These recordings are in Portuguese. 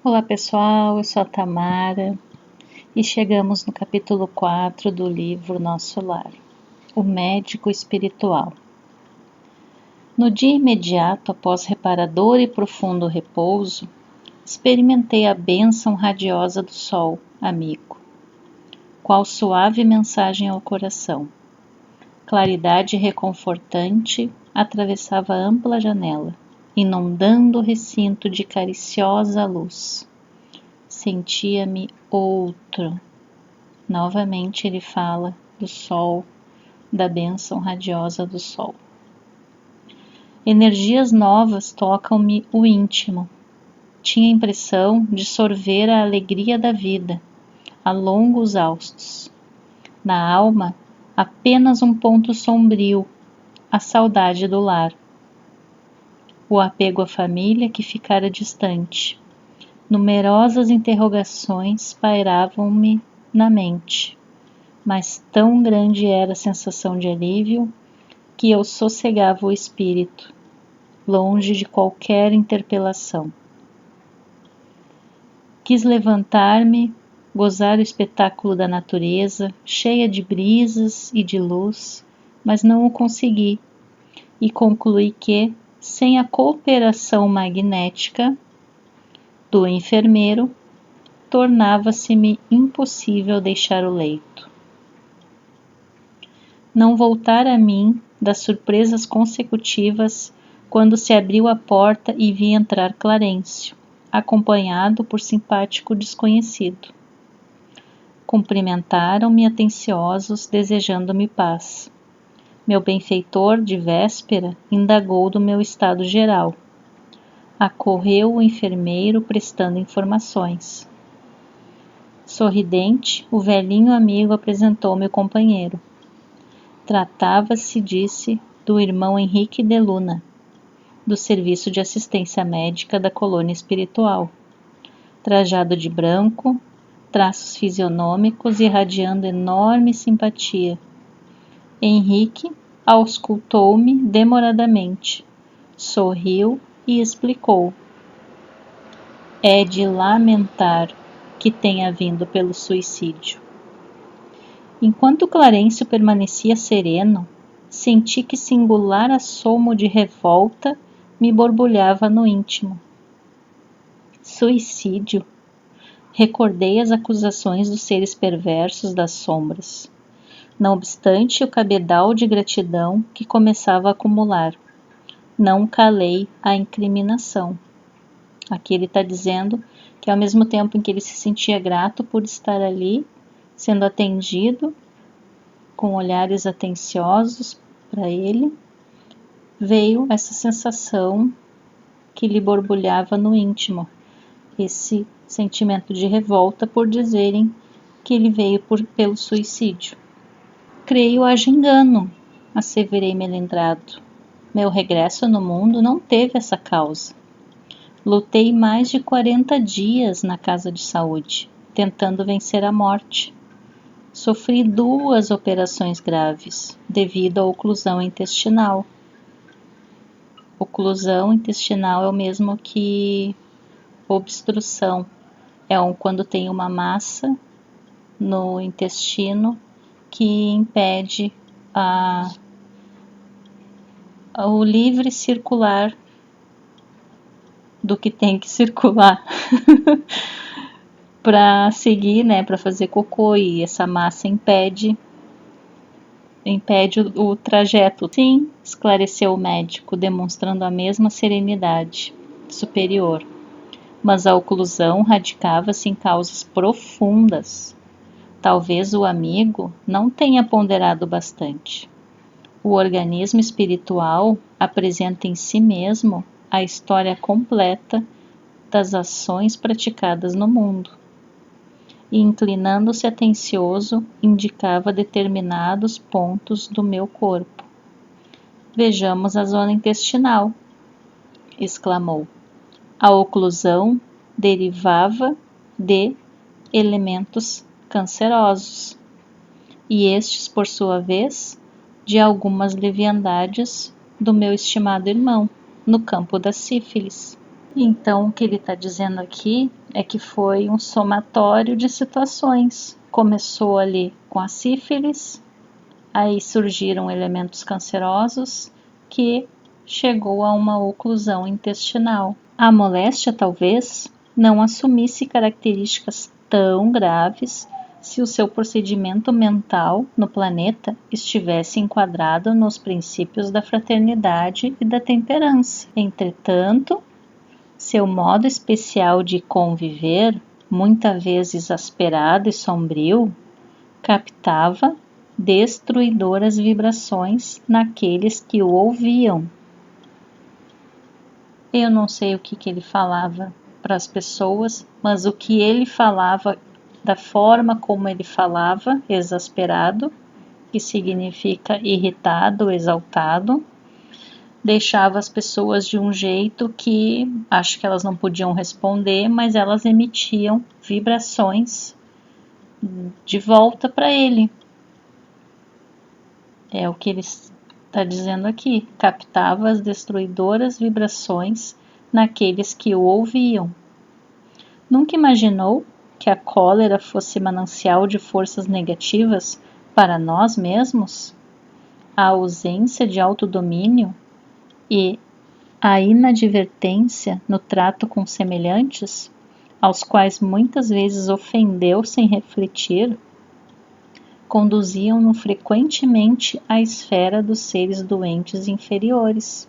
Olá pessoal, eu sou a Tamara e chegamos no capítulo 4 do livro Nosso Lar, o médico espiritual. No dia imediato após reparador e profundo repouso, experimentei a bênção radiosa do sol, amigo, qual suave mensagem ao coração. Claridade reconfortante atravessava a ampla janela, inundando o recinto de cariciosa luz. Sentia-me outro. Novamente ele fala do sol, da bênção radiosa do sol. Energias novas tocam-me o íntimo. Tinha a impressão de sorver a alegria da vida, a longos haustos. Na alma, apenas um ponto sombrio, a saudade do lar. O apego à família que ficara distante. Numerosas interrogações pairavam-me na mente, mas tão grande era a sensação de alívio que eu sossegava o espírito, longe de qualquer interpelação. Quis levantar-me, gozar o espetáculo da natureza, cheia de brisas e de luz, mas não o consegui, e concluí que, sem a cooperação magnética do enfermeiro, tornava-se-me impossível deixar o leito. Não voltar a mim das surpresas consecutivas quando se abriu a porta e vi entrar Clarencio, acompanhado por simpático desconhecido. Cumprimentaram-me atenciosos, desejando-me paz. Meu benfeitor, de véspera, indagou do meu estado geral. Acorreu o enfermeiro prestando informações. Sorridente, o velhinho amigo apresentou-me o companheiro. Tratava-se, disse, do irmão Henrique de Luna, do Serviço de Assistência Médica da Colônia Espiritual. Trajado de branco, traços fisionômicos irradiando enorme simpatia. Henrique auscultou-me demoradamente, sorriu e explicou. É de lamentar que tenha vindo pelo suicídio. Enquanto Clarencio permanecia sereno, senti que singular assomo de revolta me borbulhava no íntimo. Suicídio? Recordei as acusações dos seres perversos das sombras. Não obstante o cabedal de gratidão que começava a acumular, não calei a incriminação. Aqui ele está dizendo que ao mesmo tempo em que ele se sentia grato por estar ali, sendo atendido, com olhares atenciosos para ele, veio essa sensação que lhe borbulhava no íntimo, esse sentimento de revolta por dizerem que ele veio pelo suicídio. Creio haja engano, asseverei melindrado. Meu regresso no mundo não teve essa causa. Lutei mais de 40 dias na casa de saúde, tentando vencer a morte. Sofri 2 operações graves, devido à oclusão intestinal. Oclusão intestinal é o mesmo que obstrução. Quando tem uma massa no intestino que impede o livre circular do que tem que circular para seguir, para fazer cocô, e essa massa impede o trajeto. Sim, esclareceu o médico, demonstrando a mesma serenidade superior. Mas a oclusão radicava-se em causas profundas. Talvez o amigo não tenha ponderado bastante. O organismo espiritual apresenta em si mesmo a história completa das ações praticadas no mundo. E inclinando-se atencioso, indicava determinados pontos do meu corpo. Vejamos a zona intestinal, exclamou. A oclusão derivava de elementos cancerosos, e estes, por sua vez, de algumas leviandades do meu estimado irmão, no campo da sífilis. Então, o que ele está dizendo aqui é que foi um somatório de situações. Começou ali com a sífilis, aí surgiram elementos cancerosos que chegou a uma oclusão intestinal. A moléstia talvez não assumisse características tão graves se o seu procedimento mental no planeta estivesse enquadrado nos princípios da fraternidade e da temperança. Entretanto, seu modo especial de conviver, muitas vezes exasperado e sombrio, captava destruidoras vibrações naqueles que o ouviam. Eu não sei o que ele falava para as pessoas, mas o que ele falava, da forma como ele falava, exasperado, que significa irritado, exaltado, deixava as pessoas de um jeito que acho que elas não podiam responder, mas elas emitiam vibrações de volta para ele. É o que ele está dizendo aqui, captava as destruidoras vibrações naqueles que o ouviam. Nunca imaginou que a cólera fosse manancial de forças negativas para nós mesmos? A ausência de autodomínio e a inadvertência no trato com semelhantes, aos quais muitas vezes ofendeu sem refletir, conduziam-no frequentemente à esfera dos seres doentes inferiores.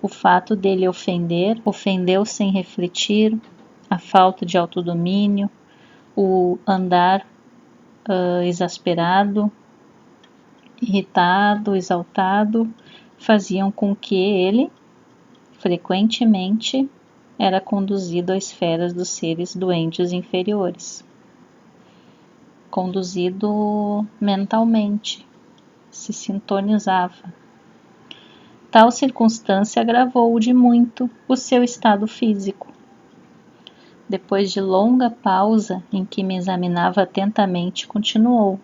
O fato dele ofender, ofendeu sem refletir, a falta de autodomínio, o andar exasperado, irritado, exaltado, faziam com que ele, frequentemente, era conduzido às esferas dos seres doentes inferiores. Conduzido mentalmente, se sintonizava. Tal circunstância agravou de muito o seu estado físico. Depois de longa pausa em que me examinava atentamente, continuou: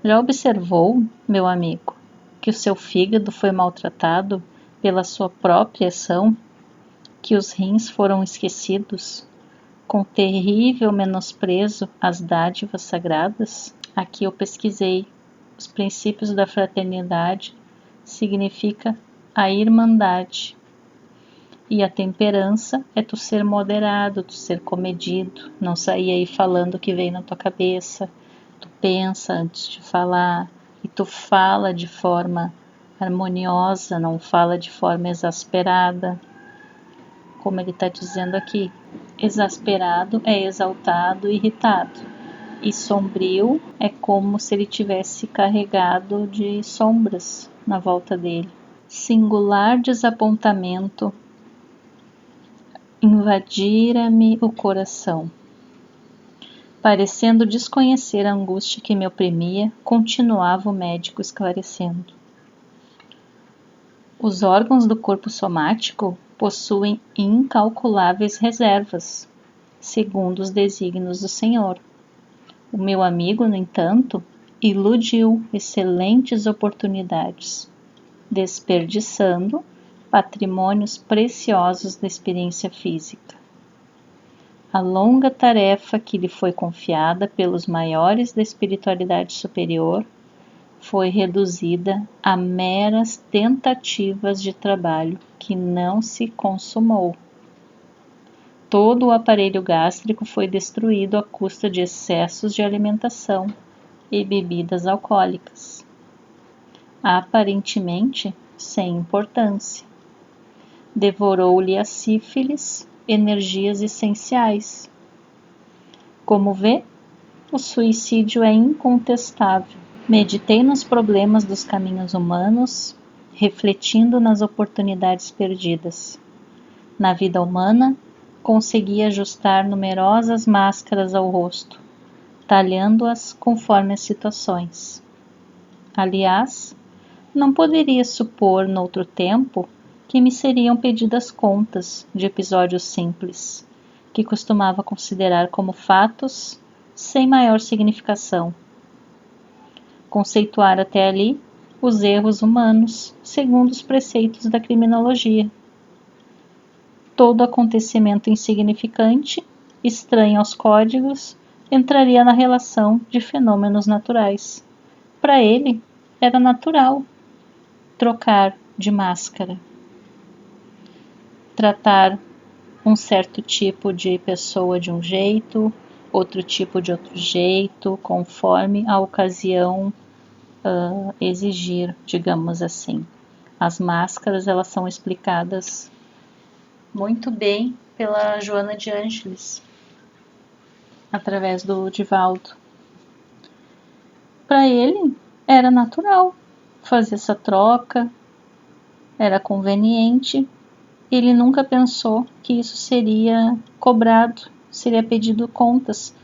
Já observou, meu amigo, que o seu fígado foi maltratado pela sua própria ação, que os rins foram esquecidos, com terrível menosprezo às dádivas sagradas? Aqui eu pesquisei. Os princípios da fraternidade significa a irmandade. E a temperança é tu ser moderado, tu ser comedido, não sair aí falando o que vem na tua cabeça. Tu pensa antes de falar e tu fala de forma harmoniosa, não fala de forma exasperada. Como ele está dizendo aqui, exasperado é exaltado e irritado, e sombrio é como se ele tivesse carregado de sombras na volta dele. Singular desapontamento invadira-me o coração. Parecendo desconhecer a angústia que me oprimia, continuava o médico esclarecendo. Os órgãos do corpo somático possuem incalculáveis reservas, segundo os desígnios do Senhor. O meu amigo, no entanto, iludiu excelentes oportunidades, desperdiçando patrimônios preciosos da experiência física. A longa tarefa que lhe foi confiada pelos maiores da espiritualidade superior foi reduzida a meras tentativas de trabalho que não se consumou. Todo o aparelho gástrico foi destruído à custa de excessos de alimentação e bebidas alcoólicas, aparentemente sem importância. Devorou-lhe a sífilis energias essenciais. Como vê, o suicídio é incontestável. Meditei nos problemas dos caminhos humanos, refletindo nas oportunidades perdidas. Na vida humana, consegui ajustar numerosas máscaras ao rosto, talhando-as conforme as situações. Aliás, não poderia supor noutro tempo que me seriam pedidas contas de episódios simples, que costumava considerar como fatos sem maior significação. Conceituar até ali os erros humanos segundo os preceitos da criminologia. todo acontecimento insignificante, estranho aos códigos, entraria na relação de fenômenos naturais. Para ele, era natural trocar de máscara, tratar um certo tipo de pessoa de um jeito, outro tipo de outro jeito, conforme a ocasião exigir, digamos assim. As máscaras, elas são explicadas muito bem pela Joana de Ângeles, através do Divaldo. Para ele, era natural fazer essa troca, era conveniente. Ele nunca pensou que isso seria cobrado, seria pedido contas,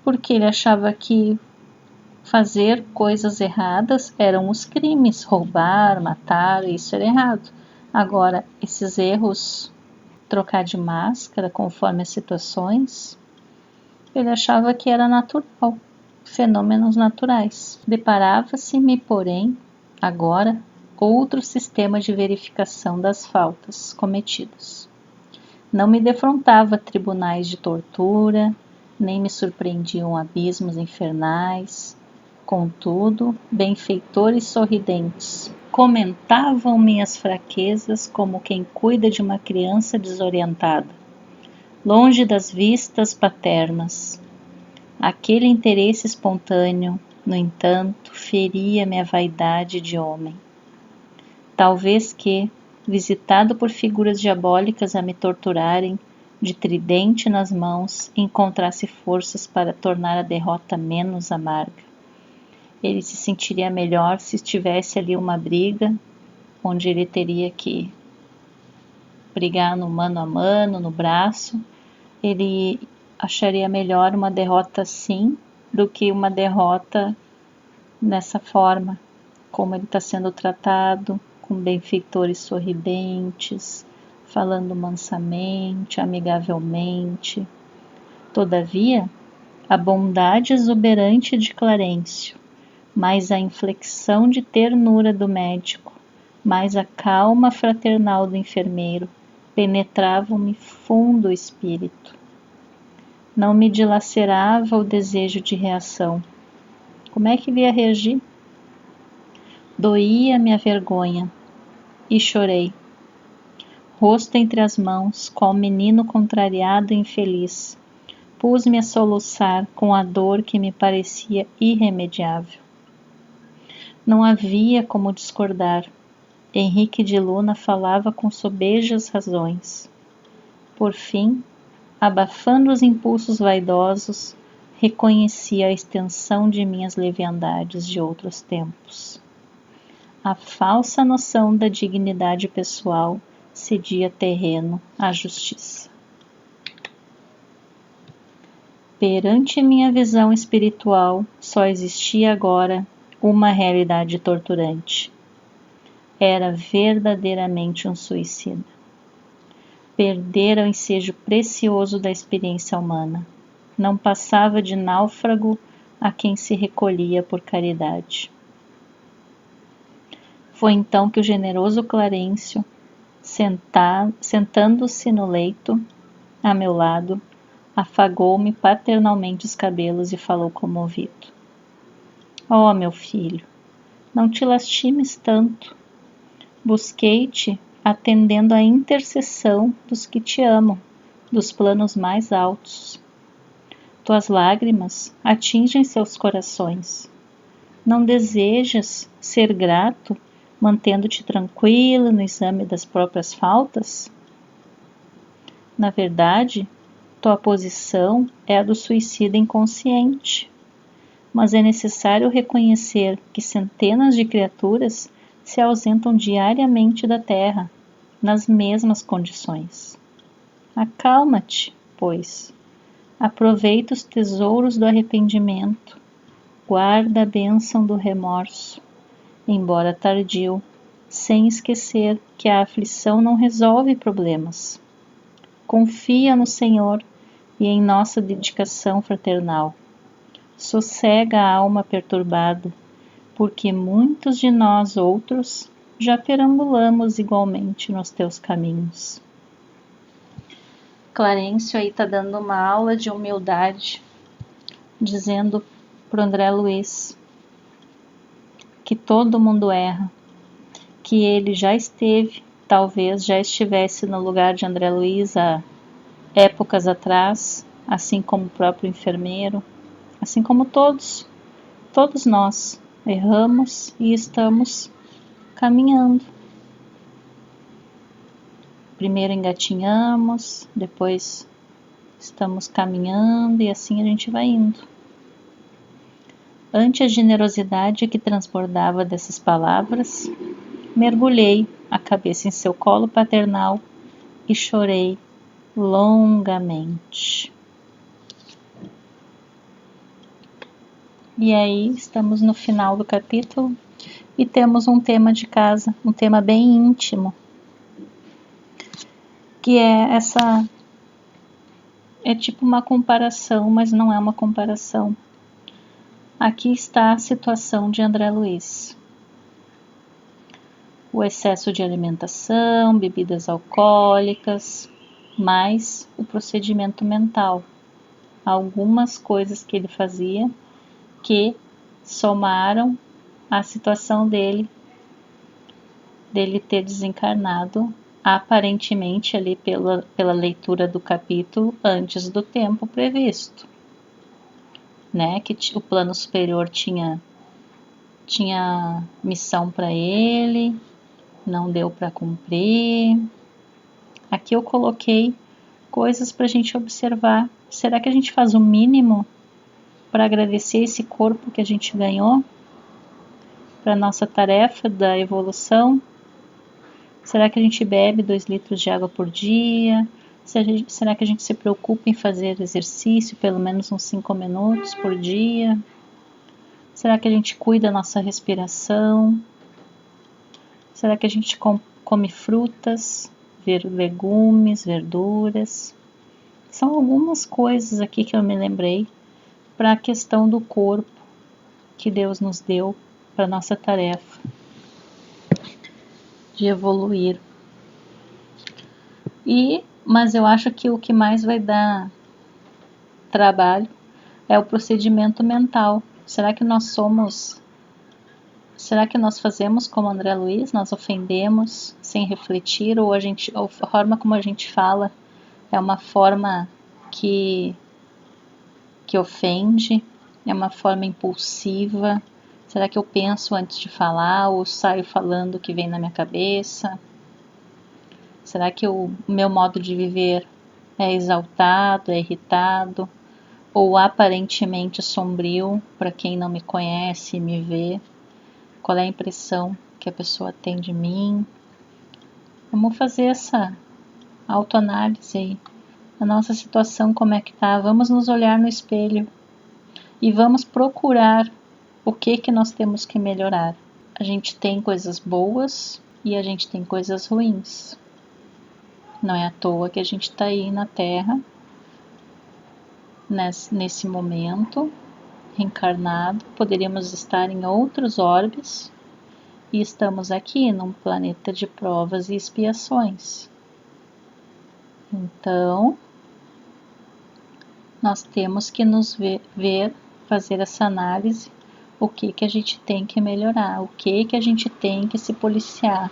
porque ele achava que fazer coisas erradas eram os crimes, roubar, matar, isso era errado. Agora, esses erros, trocar de máscara conforme as situações, ele achava que era natural, fenômenos naturais. Deparava-se-me, porém, agora, outro sistema de verificação das faltas cometidas. Não me defrontava tribunais de tortura, nem me surpreendiam abismos infernais. Contudo, benfeitores sorridentes comentavam minhas fraquezas como quem cuida de uma criança desorientada, longe das vistas paternas. Aquele interesse espontâneo, no entanto, feria minha vaidade de homem. Talvez que, visitado por figuras diabólicas a me torturarem, de tridente nas mãos, encontrasse forças para tornar a derrota menos amarga. Ele se sentiria melhor se estivesse ali uma briga, onde ele teria que brigar no mano a mano, no braço. Ele acharia melhor uma derrota assim, do que uma derrota nessa forma, como ele está sendo tratado, com benfeitores sorridentes, falando mansamente, amigavelmente. Todavia, a bondade exuberante de Clarencio, mais a inflexão de ternura do médico, mais a calma fraternal do enfermeiro, penetravam-me fundo o espírito. Não me dilacerava o desejo de reação. Como é que ele ia reagir? Doía-me a vergonha, e chorei. Rosto entre as mãos, qual menino contrariado e infeliz, pus-me a soluçar com a dor que me parecia irremediável. Não havia como discordar. Henrique de Luna falava com sobejas razões. Por fim, abafando os impulsos vaidosos, reconheci a extensão de minhas leviandades de outros tempos. A falsa noção da dignidade pessoal cedia terreno à justiça. Perante minha visão espiritual, só existia agora uma realidade torturante. Era verdadeiramente um suicida. Perdera o ensejo precioso da experiência humana. Não passava de náufrago a quem se recolhia por caridade. Foi então que o generoso Clarencio, sentando-se no leito, a meu lado, afagou-me paternalmente os cabelos e falou comovido. Oh, meu filho, não te lastimes tanto. Busquei-te atendendo à intercessão dos que te amam, dos planos mais altos. Tuas lágrimas atingem seus corações. Não desejas ser grato, mantendo-te tranquilo no exame das próprias faltas? Na verdade, tua posição é a do suicida inconsciente, mas é necessário reconhecer que centenas de criaturas se ausentam diariamente da terra, nas mesmas condições. Acalma-te, pois. Aproveita os tesouros do arrependimento. Guarda a bênção do remorso, embora tardio, sem esquecer que a aflição não resolve problemas. Confia no Senhor e em nossa dedicação fraternal. Sossega a alma perturbada, porque muitos de nós outros já perambulamos igualmente nos teus caminhos. Clarencio aí tá dando uma aula de humildade, dizendo pro André Luiz que todo mundo erra, que ele já esteve, talvez já estivesse no lugar de André Luiz há épocas atrás, assim como o próprio enfermeiro, assim como todos nós erramos e estamos caminhando. Primeiro engatinhamos, depois estamos caminhando e assim a gente vai indo. Ante a generosidade que transbordava dessas palavras, mergulhei a cabeça em seu colo paternal e chorei longamente. E aí estamos no final do capítulo e temos um tema de casa, um tema bem íntimo, que é tipo uma comparação, mas não é uma comparação. Aqui está a situação de André Luiz. O excesso de alimentação, bebidas alcoólicas, mais o procedimento mental. Algumas coisas que ele fazia que somaram a situação dele ter desencarnado, aparentemente ali pela leitura do capítulo, antes do tempo previsto, né? Que o plano superior tinha missão para ele, não deu para cumprir. Aqui eu coloquei coisas para a gente observar. Será que a gente faz o mínimo para agradecer esse corpo que a gente ganhou para nossa tarefa da evolução? Será que a gente bebe 2 litros de água por dia? Será que a gente se preocupa em fazer exercício pelo menos uns 5 minutos por dia? Será que a gente cuida da nossa respiração? Será que a gente come frutas, legumes, verduras? São algumas coisas aqui que eu me lembrei para a questão do corpo que Deus nos deu para nossa tarefa de evoluir. Mas eu acho que o que mais vai dar trabalho é o procedimento mental. Será que nós fazemos como André Luiz? Nós ofendemos sem refletir, ou a forma como a gente fala é uma forma que ofende, é uma forma impulsiva? Será que eu penso antes de falar ou saio falando o que vem na minha cabeça? Será que o meu modo de viver é exaltado, é irritado ou aparentemente sombrio para quem não me conhece e me vê? Qual é a impressão que a pessoa tem de mim? Vamos fazer essa autoanálise aí. A nossa situação, como é que tá? Vamos nos olhar no espelho e vamos procurar o que nós temos que melhorar. A gente tem coisas boas e a gente tem coisas ruins. Não é à toa que a gente está aí na Terra, nesse momento, reencarnado. Poderíamos estar em outros orbes e estamos aqui num planeta de provas e expiações. Então, nós temos que nos ver, fazer essa análise, o que a gente tem que melhorar, o que a gente tem que se policiar,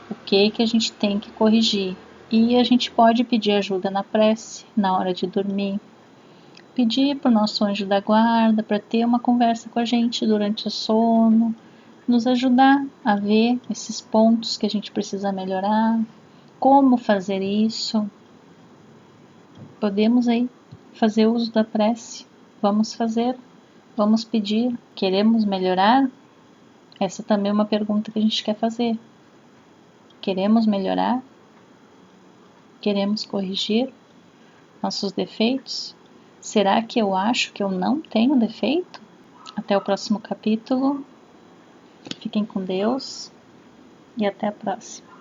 o que a gente tem que corrigir. E a gente pode pedir ajuda na prece, na hora de dormir. Pedir para o nosso anjo da guarda para ter uma conversa com a gente durante o sono, nos ajudar a ver esses pontos que a gente precisa melhorar, como fazer isso. Podemos aí fazer uso da prece. Vamos fazer, vamos pedir. Queremos melhorar? Essa também é uma pergunta que a gente quer fazer. Queremos melhorar? Queremos corrigir nossos defeitos? Será que eu acho que eu não tenho defeito? Até o próximo capítulo. Fiquem com Deus e até a próxima.